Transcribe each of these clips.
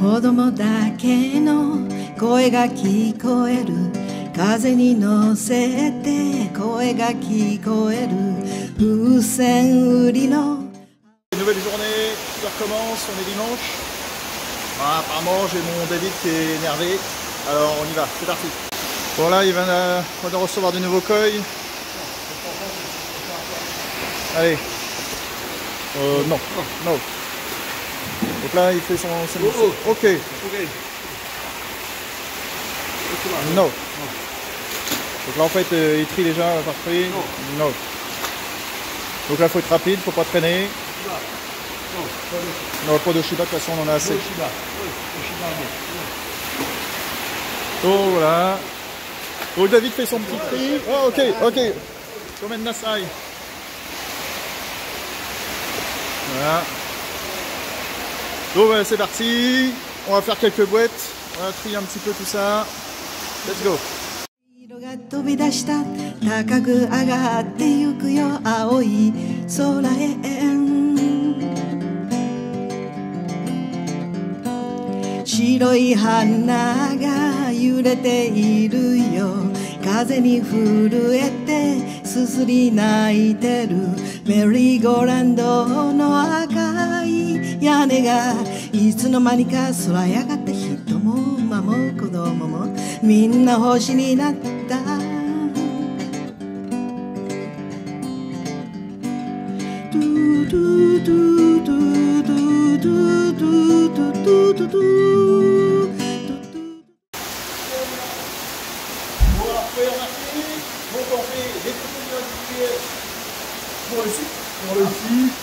子供だけの声が聞こえる風に乗せて声が聞こえる風船売りの Nouvelle journée qui recommence, on est dimanche. Ah, apparemment j'ai mon David qui est énervé, alors on y va, c'est parti. Bon là il va recevoir du nouveau koi. Allez. Non, non. Donc là il fait son... Ok. Non. Donc là en fait il trie déjà par prix. Non. Donc là il faut être rapide, faut pas traîner. Non, pas de Shiba, de toute façon on en a assez. Oh voilà. Donc David fait son petit tri. Oh ok, ok. Komen Nasai. Voilà. Donc ouais, c'est parti. On va faire quelques boîtes. On va trier un petit peu tout ça. Let's go. 飛び出した高く上がってゆくよ青い空へ白い花が揺れているよ風に震えてすすり泣いてるメリーゴーランドの赤い屋根がいつの間にか空やがって人も馬も子供もみんな星になったドゥドゥドゥドゥドゥドゥドゥドゥドゥドゥドゥ Bon alors vous pouvez remarquer, donc on fait des photos individuelles pour le site,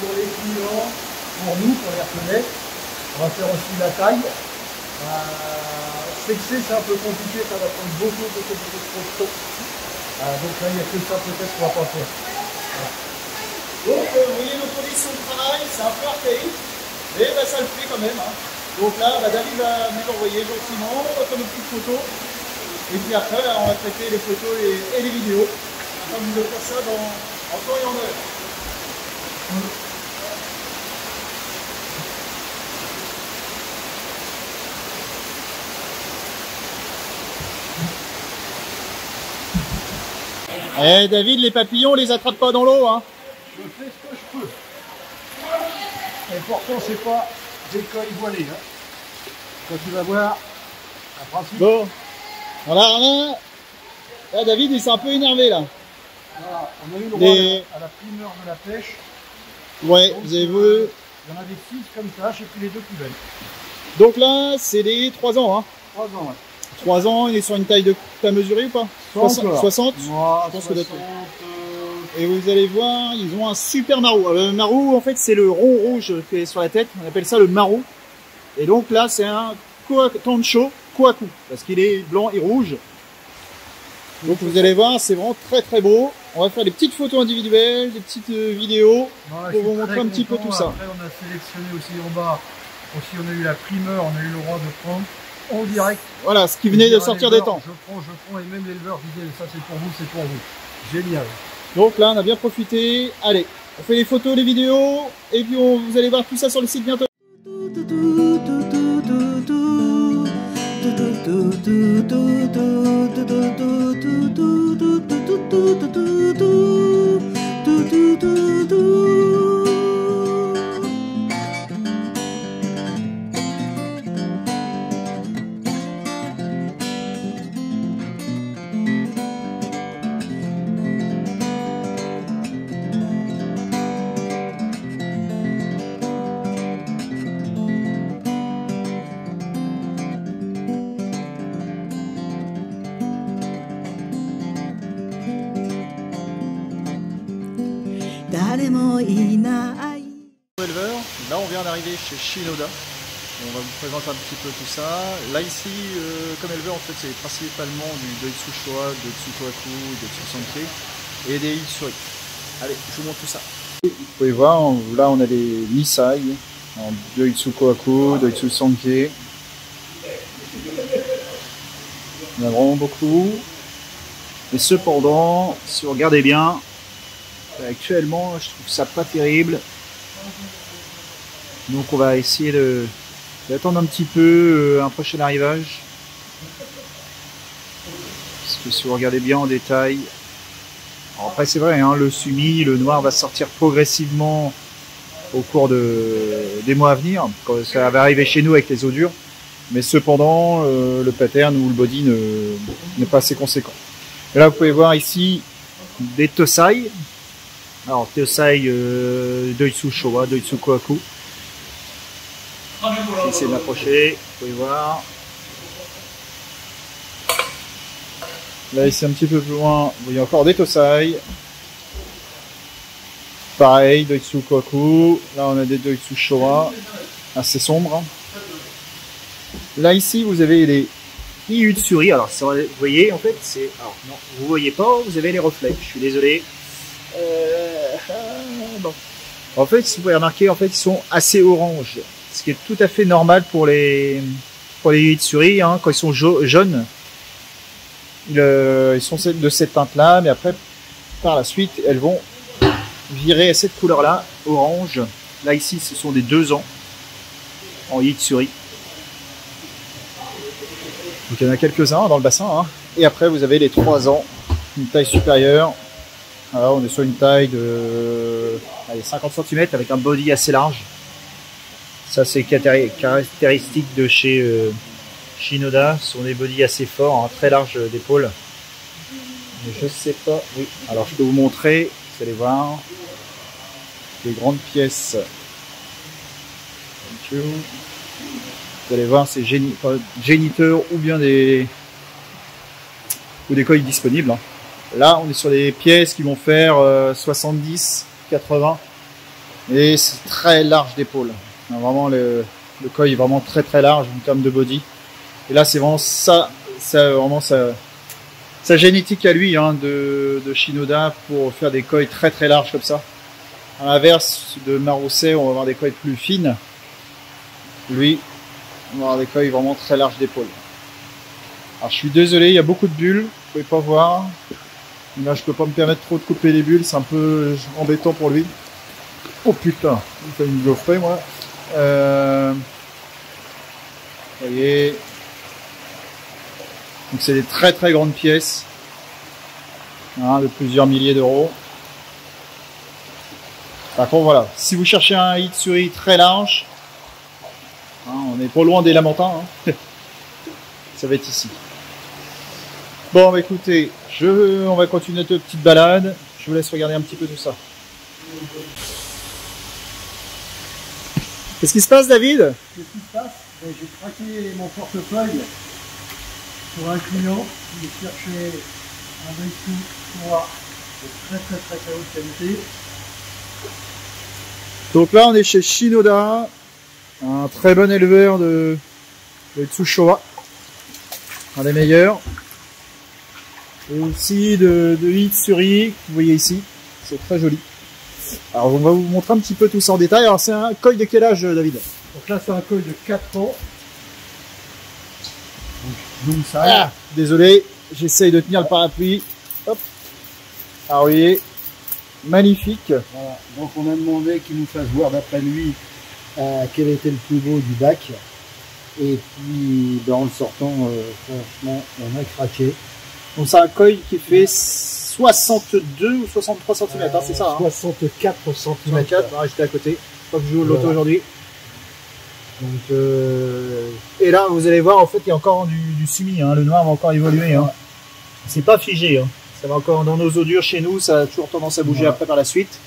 pour les clients, pour nous, pour les reconnaître. On va faire aussi la taille. Sexer c'est un peu compliqué, ça va prendre beaucoup de temps. Donc là il n'y a que ça peut-être qu'on va pas faire. Voilà. Donc vous voyez nos conditions de travail, c'est un peu archaïque, mais ça le fait quand même. Hein. Donc là David va nous envoyer gentiment, on va faire nos petites photos. Et puis après on va traiter les photos et les vidéos. Afin de vous faire ça en temps et en heure. Eh David, les papillons, on les attrape pas dans l'eau, hein. Je fais ce que je peux. Et pourtant, c'est pas des cols voilés. Hein. Quand tu vas voir, à principe. Bon. Voilà, là. Là, David, il s'est un peu énervé, là. Voilà, on a eu le droit à la primeur de la pêche. Ouais, donc, vous avez vu. Il y en avait 6 comme ça, je sais plus les deux plus belles. Donc là, c'est les 3 ans, hein. 3 ans, ouais. 3 ans, il est sur une taille de... T'as mesuré ou pas? 60 Moi, je pense 60, Et vous allez voir, ils ont un super marou. Le marou, en fait, c'est le rond rouge qui est sur la tête. On appelle ça le marou. Et donc là, c'est un Tancho Kohaku, parce qu'il est blanc et rouge. Donc vous allez voir, c'est vraiment très très beau. On va faire des petites photos individuelles, des petites vidéos pour vous montrer un petit peu tout ça. Après, on a sélectionné aussi en bas. Aussi, on a eu la primeur, on a eu le droit de prendre en direct. Voilà, ce qui venait de sortir des temps. Je prends, et même l'éleveur disait ça c'est pour vous, c'est pour vous. Génial. Donc là, on a bien profité. Allez, on fait les photos, les vidéos, et puis vous allez voir tout ça sur le site bientôt. Éleveur, là on vient d'arriver chez Shinoda. On va vous présenter un petit peu tout ça. Là ici, comme éleveur, en fait, c'est principalement du Doitsu Showa, Doitsu Kohaku, Doitsu Sankei et des Itsuri. Allez, je vous montre tout ça. Vous pouvez voir, là on a des Nisai en Doitsu Kohaku, Doitsu Sankei. Il y en a vraiment beaucoup. Mais cependant, si vous regardez bien, actuellement, je trouve ça pas terrible. Donc on va essayer de Je vais attendre un petit peu un prochain arrivage. Parce que si vous regardez bien en détail, alors après c'est vrai, hein, le sumi, le noir va sortir progressivement au cours des mois à venir, quand ça va arriver chez nous avec les eaux dures. Mais cependant, le pattern ou le body n'est pas assez conséquent. Et là, vous pouvez voir ici des Tosai. Alors, Tosai Doitsu Showa, Doitsu Kohaku. J'essaie de m'approcher, vous pouvez voir. Là, ici, un petit peu plus loin, vous voyez encore des Tosai. Pareil, Doitsu Kohaku. Là, on a des Doitsu Showa, assez sombres. Là, ici, vous avez les Iyutsuri. Alors, vous voyez, en fait, c'est... Alors, non, vous voyez pas, vous avez les reflets. Je suis désolé. Bon. En fait, si vous pouvez remarquer, en fait, ils sont assez orange. Ce qui est tout à fait normal pour les Iyutsuri, hein, quand ils sont jaunes. Ils sont de cette teinte-là, mais après, par la suite, elles vont virer à cette couleur-là, orange. Là, ici, ce sont des 2 ans en Iyutsuri. Donc il y en a quelques-uns dans le bassin, hein. Et après vous avez les 3 ans, une taille supérieure. Alors on est sur une taille de 50 cm avec un body assez large. Ça c'est caractéristique de chez Shinoda. Ce sont des bodies assez forts, hein, très larges d'épaule. Mais je sais pas, oui. Alors je peux vous montrer, vous allez voir, des grandes pièces. Vous allez voir, c'est géniteur ou bien des coils disponibles. Là, on est sur des pièces qui vont faire 70, 80 et c'est très large d'épaule. Vraiment, le coil est vraiment très très large en termes de body. Et là, c'est vraiment vraiment sa génétique à lui, hein, de Shinoda pour faire des coils très très larges comme ça. À l'inverse de Marusei, on va avoir des coils plus fines. Lui, on va avoir des coils vraiment très larges d'épaule. Alors je suis désolé, il y a beaucoup de bulles, vous pouvez pas voir. Là je peux pas me permettre trop de couper les bulles, c'est un peu embêtant pour lui. Oh putain, il fait une gaufrée moi. Vous voyez. Donc c'est des très très grandes pièces. Hein, de plusieurs milliers d'euros. Par contre voilà, si vous cherchez un Iyutsuri très large, hein, on est pas loin des Lamentins, hein. Ça va être ici. Bon, bah écoutez, on va continuer notre petite balade. Je vous laisse regarder un petit peu tout ça. Qu'est-ce qui se passe, David? Qu'est-ce qui se passe? J'ai craqué mon portefeuille pour un client qui cherchait un Doitsu Showa de très haute qualité. Donc là, on est chez Shinoda, un très bon éleveur de Doitsu Showa, un des meilleurs. Et aussi de Iyutsuri, vous voyez ici, c'est très joli. Alors on va vous montrer un petit peu tout ça en détail. Alors c'est un koi de quel âge, David? Donc là c'est un koi de 4 ans. Donc ça. Ah, désolé, j'essaye de tenir le parapluie. Hop. Alors vous voyez, magnifique. Voilà. Donc on a demandé qu'il nous fasse voir d'après lui quel était le plus beau du bac. Et puis ben, en le sortant, franchement on a craqué. Donc c'est un koi qui fait 62 ou 63 cm, hein, c'est ça, hein? 64 cm. 64, ah, j'étais à côté. Je crois que je joue au loto aujourd'hui. Donc, et là, vous allez voir, en fait, il y a encore du sumi, hein. Le noir va encore évoluer. Hein. C'est pas figé. Hein. Ça va encore dans nos eaux dures chez nous, ça a toujours tendance à bouger après par la suite.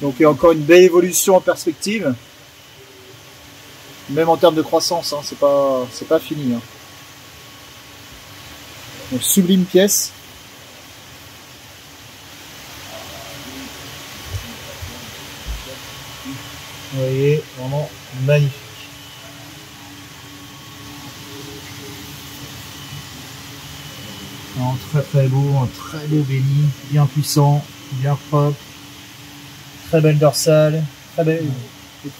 Donc il y a encore une belle évolution en perspective. Même en termes de croissance, hein, c'est pas fini. Hein. Donc sublime pièce. Vous voyez, vraiment magnifique. Non, très beau, un très beau béni, bien puissant, bien propre, très belle dorsale, très belle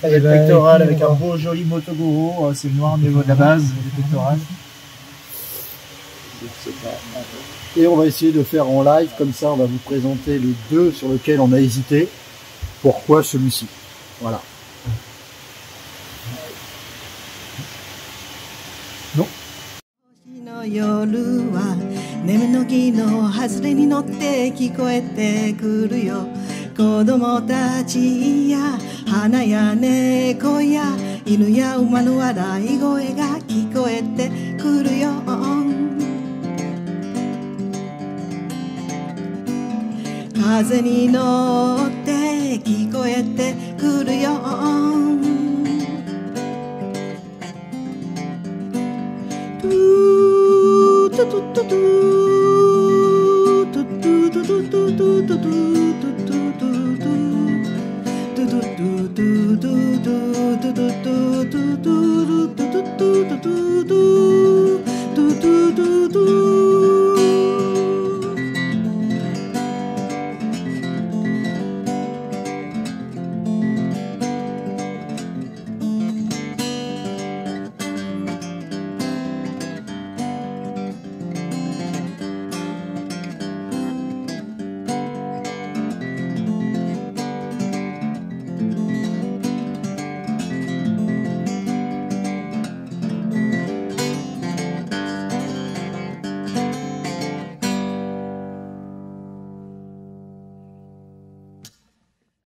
pectorale avec un beau joli motogoro, c'est le noir au niveau de la base des pectorales. Et on va essayer de faire en live, comme ça on va vous présenter les deux sur lesquels on a hésité. Pourquoi celui-ci? Voilà. 夜は眠の木の外れに乗って聞こえてくるよ。子供たちや花や猫や犬や馬の笑い声が聞こえてくるよ。風に乗っ